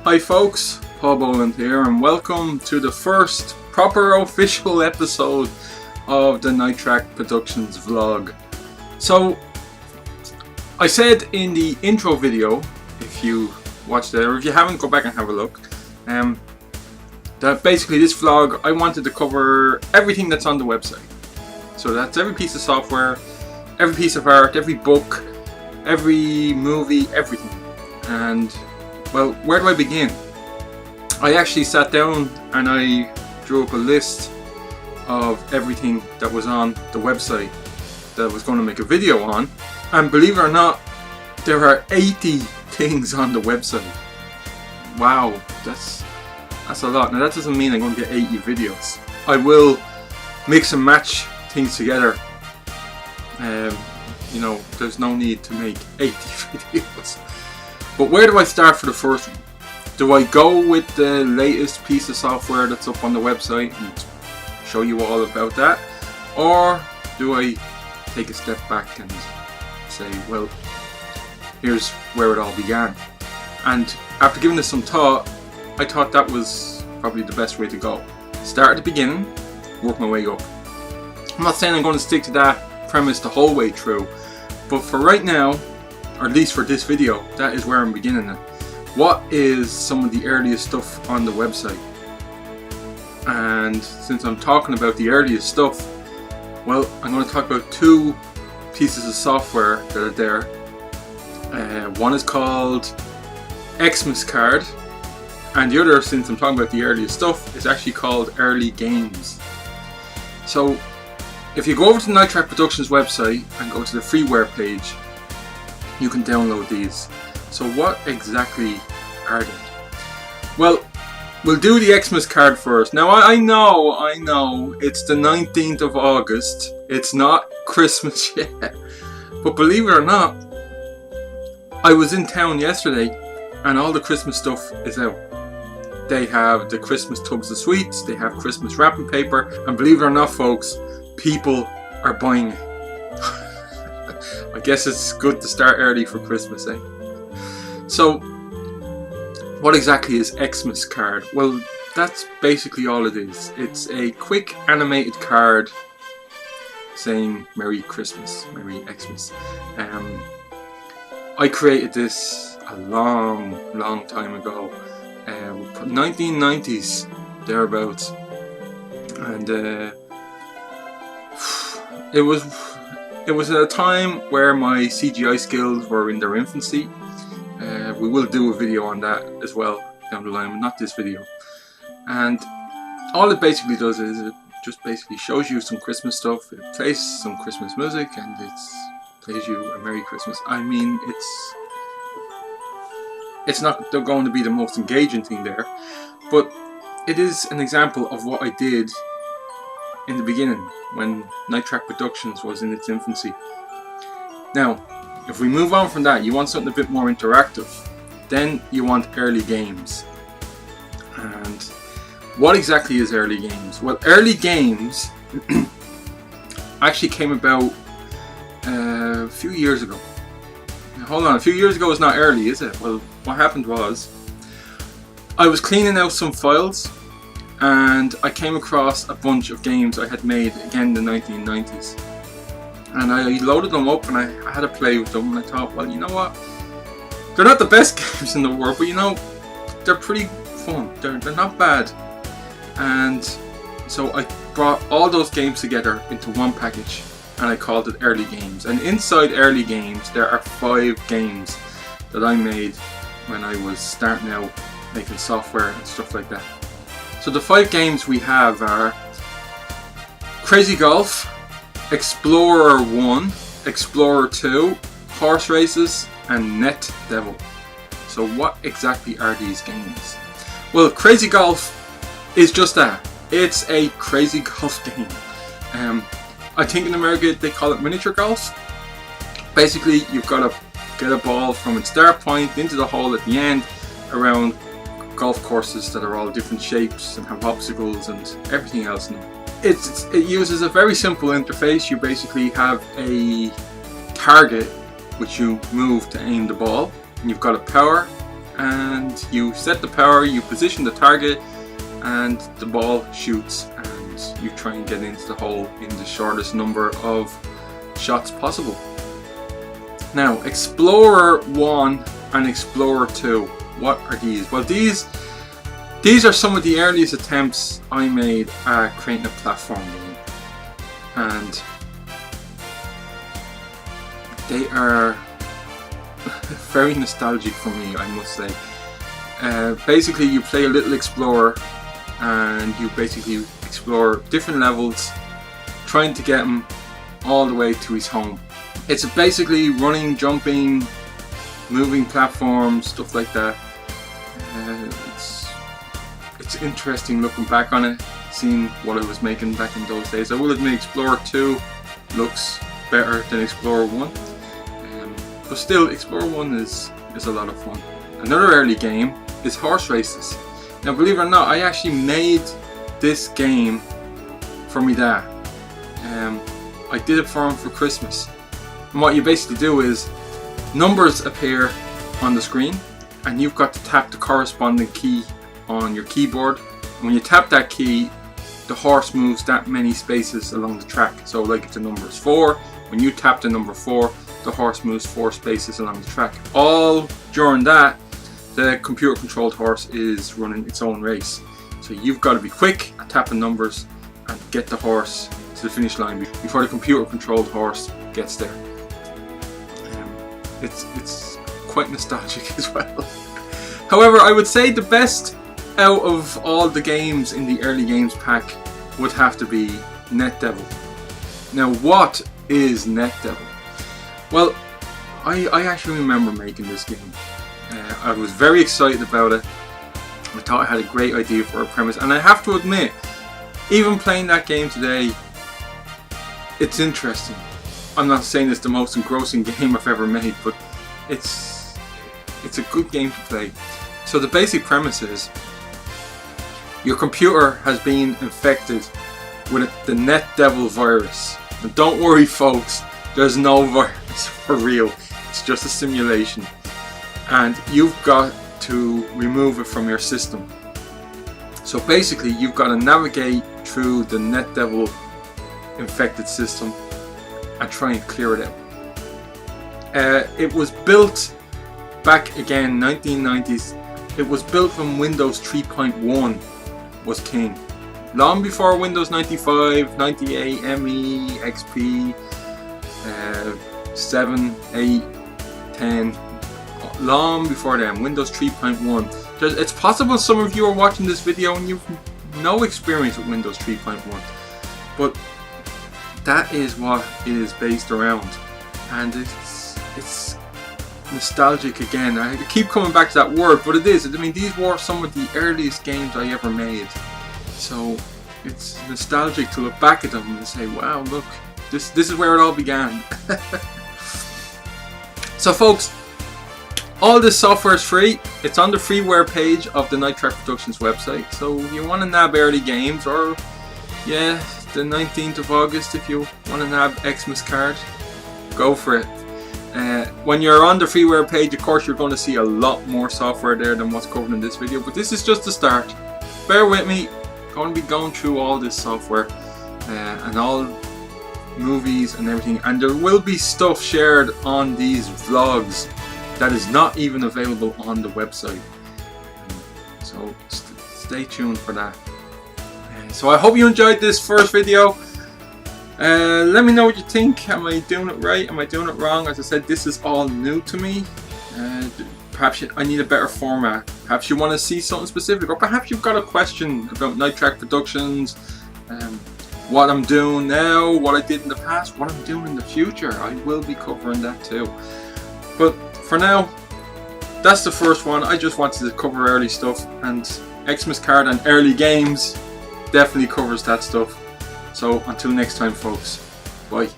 Hi folks, Paul Boland here, and welcome to the first proper official episode of the KnightTrek Productions vlog. So, I said in the intro video, if you watched it, or if you haven't, go back and have a look, that basically this vlog, I wanted to cover everything that's on the website. So that's every piece of software, every piece of art, every book, every movie, everything. And well, where do I begin? I actually sat down and I drew up a list of everything that was on the website that I was going to make a video on. And believe it or not, there are 80 things on the website. Wow, that's a lot. Now that doesn't mean I'm going to get 80 videos. I will mix and match things together. You know, there's no need to make 80 videos. But where do I start for the first one? Do I go with the latest piece of software that's up on the website and show you all about that? Or do I take a step back and say, well, here's where it all began? And after giving this some thought, I thought that was probably the best way to go. Start at the beginning, work my way up. I'm not saying I'm going to stick to that premise the whole way through, but for right now, or at least for this video, that is where I'm beginning at. What is some of the earliest stuff on the website? And since I'm talking about the earliest stuff, well, I'm going to talk about two pieces of software that are there. One is called Xmas Card, and the other, since I'm talking about the earliest stuff, is actually called Early Games. So if you go over to the KnightTrek Productions website and go to the freeware page, you can download these. So what exactly are they? Well, we'll do the Xmas card first. Now I know, it's the 19th of August. It's not Christmas yet. But believe it or not, I was in town yesterday and all the Christmas stuff is out. They have the Christmas tubs of sweets, they have Christmas wrapping paper, and believe it or not folks, people are buying it. I guess it's good to start early for Christmas, eh? So, what exactly is Xmas card? Well, that's basically all it is. It's a quick animated card saying Merry Christmas, Merry Xmas. I created this a long time ago, 1990s thereabouts, and it was at a time where my CGI skills were in their infancy. We will do a video on that as well down the line, but not this video. And all it basically does is it just basically shows you some Christmas stuff, it plays some Christmas music, and it plays you a Merry Christmas. I mean, it's not going to be the most engaging thing there, but it is an example of what I did in the beginning when KnightTrek Productions was in its infancy. Now, if we move on from that, you want something a bit more interactive, then you want early games. And what exactly is early games? Well, early games actually came about a few years ago. Now, hold on, a few years ago is not early, is it? Well, what happened was, I was cleaning out some files and I came across a bunch of games I had made again in the 1990s. And I loaded them up and I had to play with them, and I thought, well, you know what? They're not the best games in the world, but you know, they're pretty fun. They're not bad. And so I brought all those games together into one package and I called it Early Games. And inside Early Games, there are 5 games that I made when I was starting out making software and stuff like that. So the 5 games we have are Crazy Golf, Explorer 1, Explorer 2, Horse Races, and Net Devil. So what exactly are these games? Well, Crazy Golf is just that. It's a crazy golf game. I think in America they call it miniature golf. Basically, you've got to get a ball from its start point into the hole at the end around golf courses that are all different shapes and have obstacles and everything else in them. It uses a very simple interface. You basically have a target which you move to aim the ball, and you've got a power and you set the power, you position the target, and the ball shoots, and you try and get into the hole in the shortest number of shots possible. Now, Explorer 1 and Explorer 2, what are these? Well, these are some of the earliest attempts I made at creating a platform game, and they are very nostalgic for me, I must say. Basically, you play a little explorer, and you basically explore different levels, trying to get him all the way to his home. It's basically running, jumping, moving platforms, stuff like that. It's interesting looking back on it, seeing what I was making back in those days. I will admit Explorer 2 looks better than Explorer 1, but still Explorer 1 is a lot of fun. Another early game is horse races. Now, believe it or not, I actually made this game for my dad. I did it for him for Christmas. And what you basically do is, numbers appear on the screen, and you've got to tap the corresponding key on your keyboard. And when you tap that key, the horse moves that many spaces along the track. So like if the number is 4, when you tap the number 4, the horse moves 4 spaces along the track. All during that, the computer controlled horse is running its own race. So you've got to be quick at tapping numbers and get the horse to the finish line before the computer controlled horse gets there. It's quite nostalgic as well. However, I would say the best out of all the games in the early games pack would have to be NetDevil. Now, what is NetDevil? Well, I actually remember making this game. I was very excited about it. I thought I had a great idea for a premise, and I have to admit, even playing that game today, it's interesting. I'm not saying it's the most engrossing game I've ever made, but it's a good game to play. So the basic premise is, your computer has been infected with the NetDevil virus. And don't worry folks, there's no virus for real, it's just a simulation. And you've got to remove it from your system. So basically you've got to navigate through the NetDevil infected system and try and clear it out. It was built back again 1990s. It was built when Windows 3.1 was king. Long before Windows 95, 98, ME, XP, 7, 8, 10. Long before then, Windows 3.1. It's possible some of you are watching this video and you've no experience with Windows 3.1, but that is what it is based around, and it's nostalgic again. I keep coming back to that word, but it is. I mean, these were some of the earliest games I ever made, so it's nostalgic to look back at them and say, wow, look, this is where it all began. So folks, all this software is free. It's on the freeware page of the KnightTrek Productions website. So if you want to nab early games, or yeah, the 19th of August, if you want to nab Xmas card, go for it. When you're on the freeware page, of course, you're going to see a lot more software there than what's covered in this video. But this is just the start. Bear with me. I'm going to be going through all this software and all movies and everything. And there will be stuff shared on these vlogs that is not even available on the website, so stay tuned for that. So I hope you enjoyed this first video. Let me know what you think. Am I doing it right? Am I doing it wrong? As I said, this is all new to me. Perhaps I need a better format. Perhaps you want to see something specific, or perhaps you've got a question about KnightTrek Productions, what I'm doing now, what I did in the past, what I'm doing in the future. I will be covering that too. But for now, that's the first one. I just wanted to cover early stuff, and Xmas card and early games definitely covers that stuff. So until next time folks, bye.